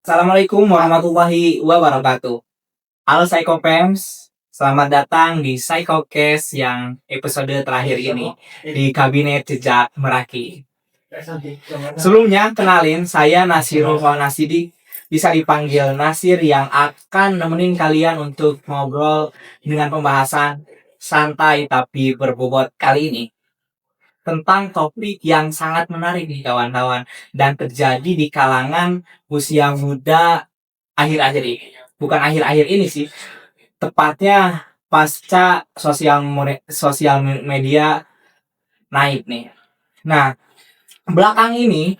Assalamualaikum warahmatullahi wabarakatuh. Halo Psychopems, selamat datang di Psychocast yang episode terakhir ini di Kabinet Jejak Meraki. Sebelumnya, kenalin, saya Nasirul Nasidik, bisa dipanggil Nasir, yang akan nemenin kalian untuk ngobrol dengan pembahasan santai tapi berbobot kali ini tentang topik yang sangat menarik nih kawan-kawan, dan terjadi di kalangan usia muda akhir-akhir ini. Bukan akhir-akhir ini sih, tepatnya pasca sosial media naik nih. Nah, belakang ini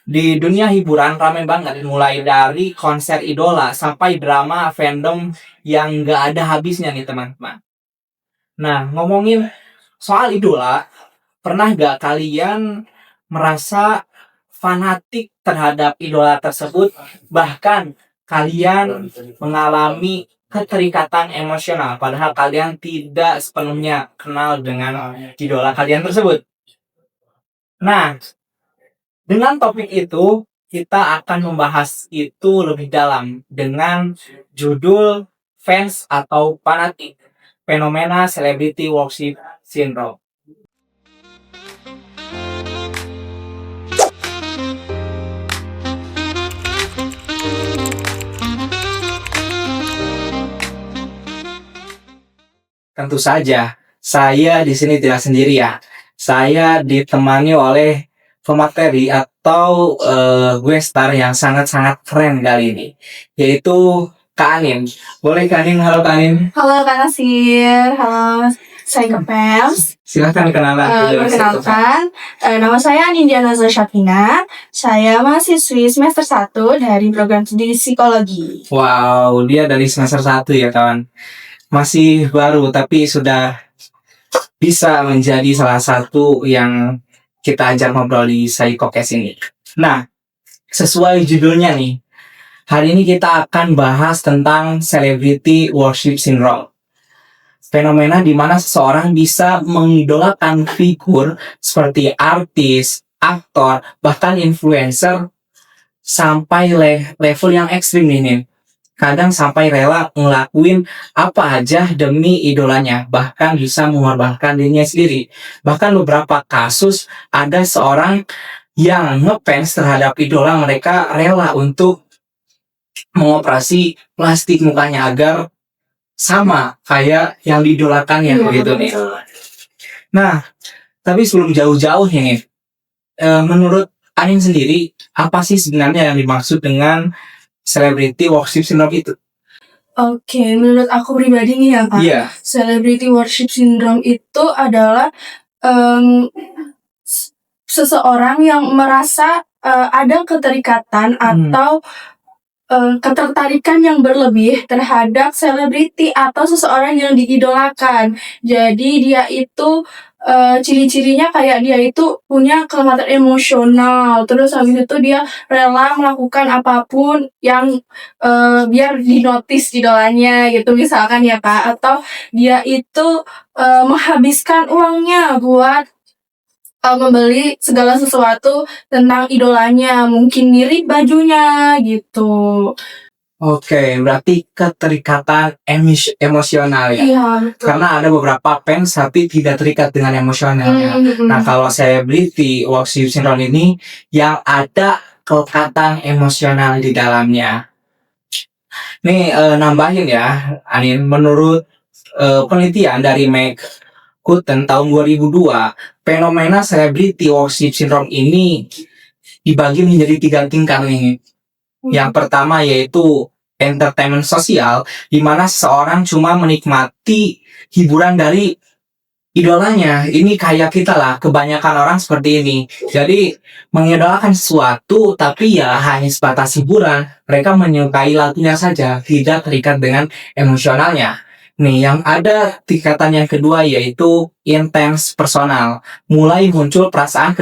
di dunia hiburan ramai banget, mulai dari konser idola sampai drama fandom yang gak ada habisnya nih teman-teman. Nah, ngomongin soal idola, pernah gak kalian merasa fanatik terhadap idola tersebut, bahkan kalian mengalami keterikatan emosional padahal kalian tidak sepenuhnya kenal dengan idola kalian tersebut? Nah, dengan topik itu kita akan membahas itu lebih dalam dengan judul fans atau fanatik, fenomena celebrity worship syndrome. Tentu saja, saya di sini tidak sendiri ya. Saya ditemani oleh pemateri atau guest star yang sangat-sangat keren kali ini, yaitu Kak Anin. Boleh Kak Anin? Halo Kak Anin. Halo Kak Nasir, halo Psychopems. Silahkan kenalan. Perkenalkan, nama saya Nindiana Syafina. Saya mahasiswi semester 1 dari program studi psikologi. Wow, dia dari semester 1 ya kawan. Masih baru tapi sudah bisa menjadi salah satu yang kita ajak ngobrol di Psychocast ini. Nah, sesuai judulnya nih, hari ini kita akan bahas tentang celebrity worship syndrome. Fenomena di mana seseorang bisa mengidolakan figur seperti artis, aktor, bahkan influencer sampai level yang ekstrim nih. Kadang sampai rela ngelakuin apa aja demi idolanya, bahkan bisa mengorbankan dirinya sendiri. Bahkan beberapa kasus ada seorang yang ngefans terhadap idola mereka rela untuk mengoperasi plastik mukanya agar sama kayak yang diidolakannya begitu nih. Nah, tapi sebelum jauh-jauh nih, menurut Anin sendiri, apa sih sebenarnya yang dimaksud dengan celebrity worship syndrome itu? Oke, menurut aku pribadi nih ya Kak, celebrity worship syndrome itu adalah seseorang yang merasa ada keterikatan atau ketertarikan yang berlebih terhadap selebriti atau seseorang yang diidolakan. Jadi dia itu ciri-cirinya kayak dia itu punya kelemahan emosional. Terus habis itu dia rela melakukan apapun yang biar dinotis idolanya gitu misalkan ya Kak. Atau dia itu menghabiskan uangnya buat membeli segala sesuatu tentang idolanya, mungkin mirip bajunya gitu. Oke, berarti keterikatan emosional ya? Iya, betul. Karena ada beberapa fans tapi tidak terikat dengan emosionalnya. Nah, kalau celebrity worship syndrome ini yang ada kelekatan emosional di dalamnya. Nih, nambahin ya, Anin, menurut penelitian dari Kuten tahun 2002, fenomena celebrity worship syndrome ini dibagi menjadi 3 tingkat nih. Yang pertama yaitu entertainment sosial, di mana seseorang cuma menikmati hiburan dari idolanya. Ini kayak kita lah, kebanyakan orang seperti ini. Jadi mengidolakan sesuatu tapi ya hanya sebatas hiburan. Mereka menyukai lagunya saja, tidak terikat dengan emosionalnya. Nih, yang ada tingkatan yang kedua yaitu intense personal. Mulai muncul perasaan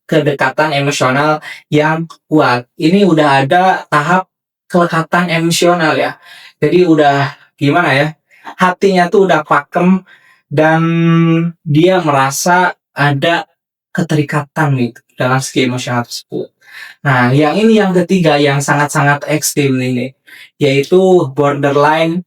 kedekatan emosional yang kuat. Ini udah ada tahap kelekatan emosional ya. Jadi udah gimana ya? Hatinya tuh udah pakem dan dia merasa ada keterikatan gitu dalam segi emosional tersebut. Nah, yang ketiga yang sangat-sangat ekstrim ini, yaitu borderline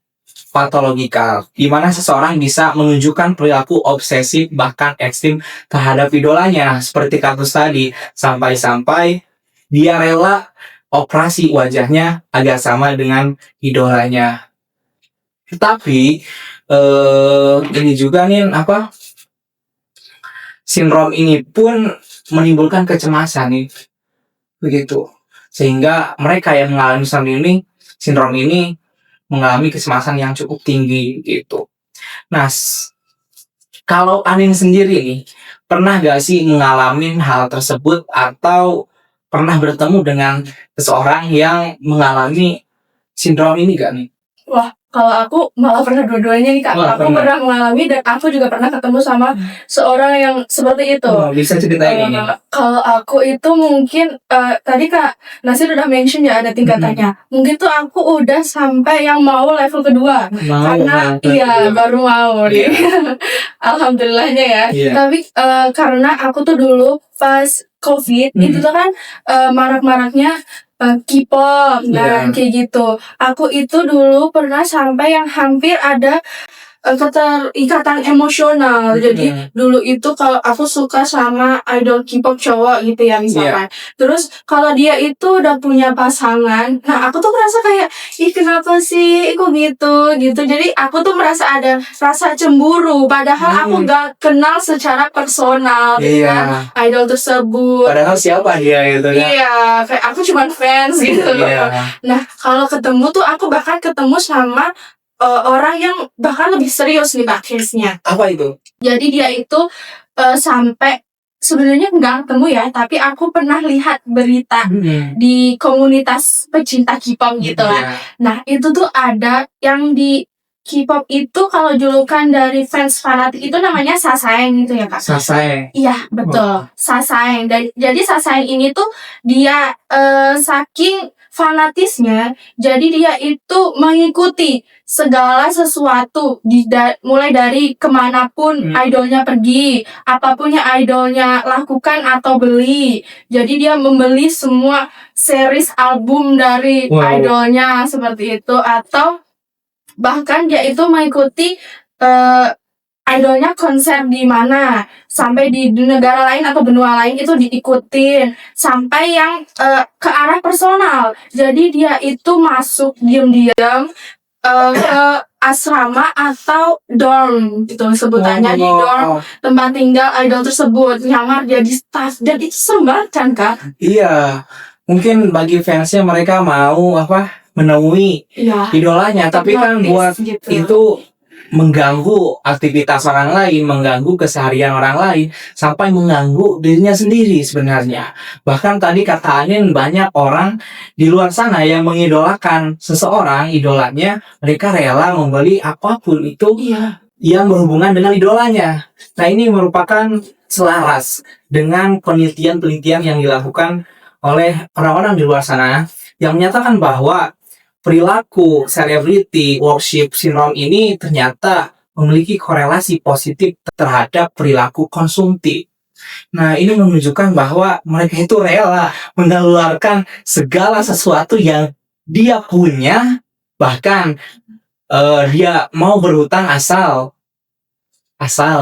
patologikal, di mana seseorang bisa menunjukkan perilaku obsesif bahkan ekstrim terhadap idolanya, seperti kasus tadi, sampai-sampai dia rela operasi wajahnya agak sama dengan idolanya. Tetapi ini juga nih sindrom ini pun menimbulkan kecemasan nih, begitu. Sehingga mereka yang mengalami sindrom ini mengalami kecemasan yang cukup tinggi gitu. Nah, kalau Anin sendiri nih, pernah gak sih mengalami hal tersebut atau pernah bertemu dengan seseorang yang mengalami sindrom ini gak nih? Wah, kalau aku malah pernah dua-duanya nih, Kak. Wah, Aku pernah mengalami dan aku juga pernah ketemu sama seorang yang seperti itu. Bisa ceritain ini? Kalau aku itu mungkin tadi Kak Nasir udah mention ya ada tingkatannya. Mungkin tuh aku udah sampai yang mau level kedua. Karena baru mau nih. Alhamdulillahnya ya. Tapi karena aku tuh dulu pas COVID itu tuh kan marak-maraknya K-pop, kayak gitu. Aku itu dulu pernah sampai yang hampir ada keterikatan emosional. Jadi dulu itu kalau aku suka sama idol K-pop cowok gitu ya misalkan. Terus kalau dia itu udah punya pasangan, nah aku tuh merasa kayak, ih kenapa sih kok gitu. Jadi aku tuh merasa ada rasa cemburu, padahal aku gak kenal secara personal dengan idol tersebut. Padahal siapa dia gitu ya? Iya, kayak aku cuma fans gitu. Nah, kalau ketemu tuh aku bahkan ketemu sama orang yang bahkan lebih serius nih Kak case-nya. Apa itu? Jadi dia itu sampai sebenarnya nggak ketemu ya, tapi aku pernah lihat berita di komunitas pecinta K-pop gitu lah. Nah, itu tuh ada yang di K-pop itu kalau julukan dari fans fanatik itu namanya Sasaeng gitu ya Kak? Sasaeng? Iya, betul. Sasaeng. Dan jadi Sasaeng ini tuh dia saking fanatisnya, jadi dia itu mengikuti segala sesuatu mulai dari kemanapun idolnya pergi, apapun yang idolnya lakukan atau beli. Jadi dia membeli semua series album dari idolnya seperti itu, atau bahkan dia itu mengikuti idolnya konser di mana, sampai di negara lain atau benua lain itu diikutin, sampai yang ke arah personal. Jadi dia itu masuk diam-diam ke asrama atau dorm gitu sebutannya, di dorm tempat tinggal idol tersebut, nyamar jadi staff, dan itu serem banget kan Kak? Iya, mungkin bagi fansnya mereka mau menemui idolanya, tapi kan buat gitu. Itu mengganggu aktivitas orang lain, mengganggu keseharian orang lain, sampai mengganggu dirinya sendiri sebenarnya. Bahkan tadi kata Anin, banyak orang di luar sana yang mengidolakan seseorang, idolanya, mereka rela membeli apapun itu yang berhubungan dengan idolanya. Nah, ini merupakan selaras dengan penelitian-penelitian yang dilakukan oleh orang-orang di luar sana yang menyatakan bahwa perilaku celebrity worship syndrome ini ternyata memiliki korelasi positif terhadap perilaku konsumtif. Nah, ini menunjukkan bahwa mereka itu rela mengeluarkan segala sesuatu yang dia punya, bahkan dia mau berhutang asal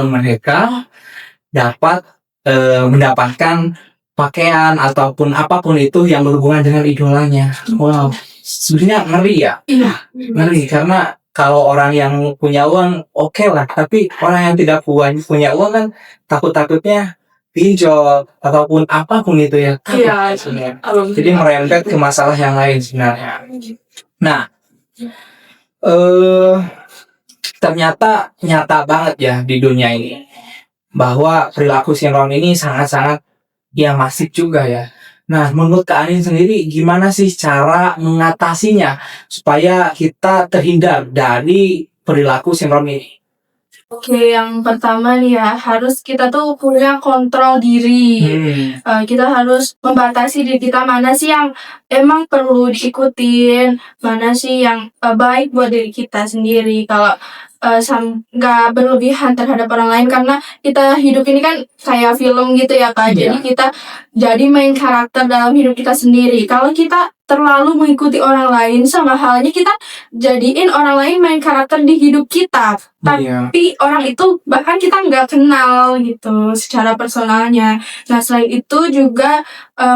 mereka dapat mendapatkan pakaian ataupun apapun itu yang berhubungan dengan idolanya. Wow, sebenarnya ngeri ya. Ngeri karena kalau orang yang punya uang oke lah, tapi orang yang tidak punya uang kan takutnya pinjol ataupun apapun itu ya. Jadi merembet ke masalah yang lain sebenarnya. Nah, ternyata nyata banget ya di dunia ini bahwa perilaku sindrom ini sangat-sangat masif juga ya. Nah, menurut Kak Anin sendiri gimana sih cara mengatasinya supaya kita terhindar dari perilaku sindrom ini? Oke, yang pertama nih ya, harus kita tuh punya kontrol diri. Kita harus membatasi diri kita, mana sih yang emang perlu diikutin, mana sih yang baik buat diri kita sendiri. Kalau nggak berlebihan terhadap orang lain, karena kita hidup ini kan kayak film gitu ya Kak. Jadi kita jadi main karakter dalam hidup kita sendiri. Kalau kita terlalu mengikuti orang lain, sama halnya kita jadiin orang lain main karakter di hidup kita. Iya. Tapi orang itu bahkan kita nggak kenal gitu secara personalnya. Nah selain itu juga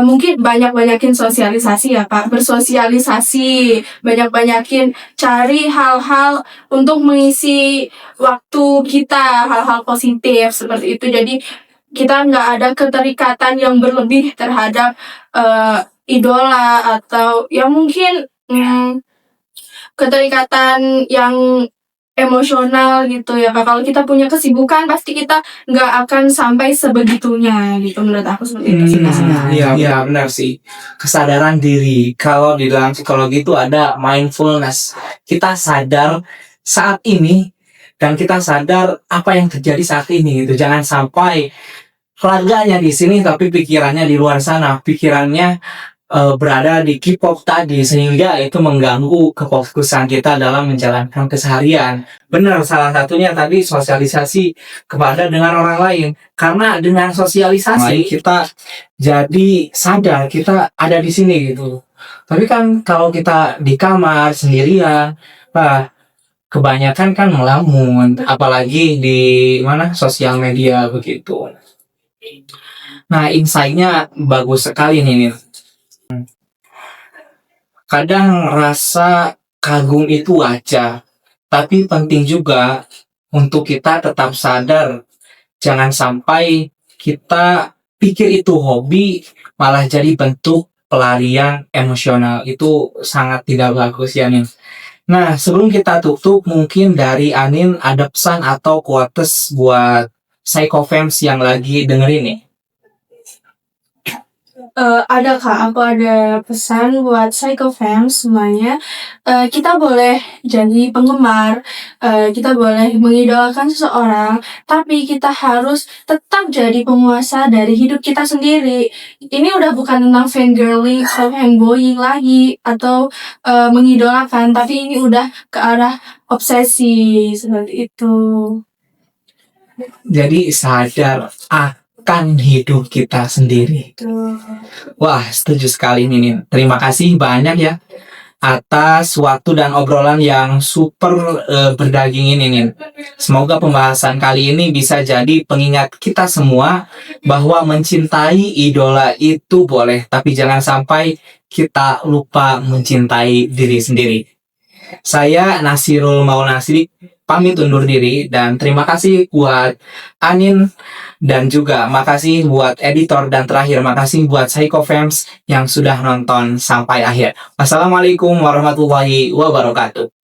mungkin banyak-banyakin sosialisasi ya Kak. Bersosialisasi, banyak-banyakin cari hal-hal untuk mengisi waktu kita, hal-hal positif seperti itu. Jadi kita nggak ada keterikatan yang berlebih terhadap idola, atau ya mungkin keterikatan yang emosional gitu ya Kak. Kalau kita punya kesibukan pasti kita nggak akan sampai sebegitunya gitu, menurut aku seperti itu sih Kak. Iya benar sih. Kesadaran diri. Kalau di dalam psikologi itu ada mindfulness. Kita sadar saat ini dan kita sadar apa yang terjadi saat ini gitu. Jangan sampai raganya di sini tapi pikirannya di luar sana. Pikirannya berada di K-pop tadi, sehingga itu mengganggu kefokusan kita dalam menjalankan keseharian. Benar, salah satunya tadi sosialisasi kepada dengan orang lain. Karena dengan sosialisasi kita jadi sadar kita ada di sini gitu. Tapi kan kalau kita di kamar sendirian, kebanyakan kan melamun, apalagi di mana sosial media begitu. Nah, insight-nya bagus sekali nih. Kadang rasa kagum itu wajar, tapi penting juga untuk kita tetap sadar. Jangan sampai kita pikir itu hobi, malah jadi bentuk pelarian emosional. Itu sangat tidak bagus ya nih. Nah, sebelum kita tutup, mungkin dari Anin ada pesan atau quotes buat Psychofans yang lagi dengerin nih. Ada Kak, aku ada pesan buat Psychofans semuanya. Kita boleh jadi penggemar, kita boleh mengidolakan seseorang, tapi kita harus tetap jadi penguasa dari hidup kita sendiri. Ini udah bukan tentang fangirling atau fanboying lagi, atau mengidolakan, tapi ini udah ke arah obsesi seperti itu. Jadi sadar akan hidup kita sendiri. Wah, setuju sekali nih. Terima kasih banyak ya atas waktu dan obrolan yang super berdaging ini nih. Semoga pembahasan kali ini bisa jadi pengingat kita semua bahwa mencintai idola itu boleh, tapi jangan sampai kita lupa mencintai diri sendiri. Saya Nasirul Maulana Sidik pamit undur diri, dan terima kasih buat Anin, dan juga makasih buat editor, dan terakhir makasih buat Psychofans yang sudah nonton sampai akhir. Wassalamualaikum warahmatullahi wabarakatuh.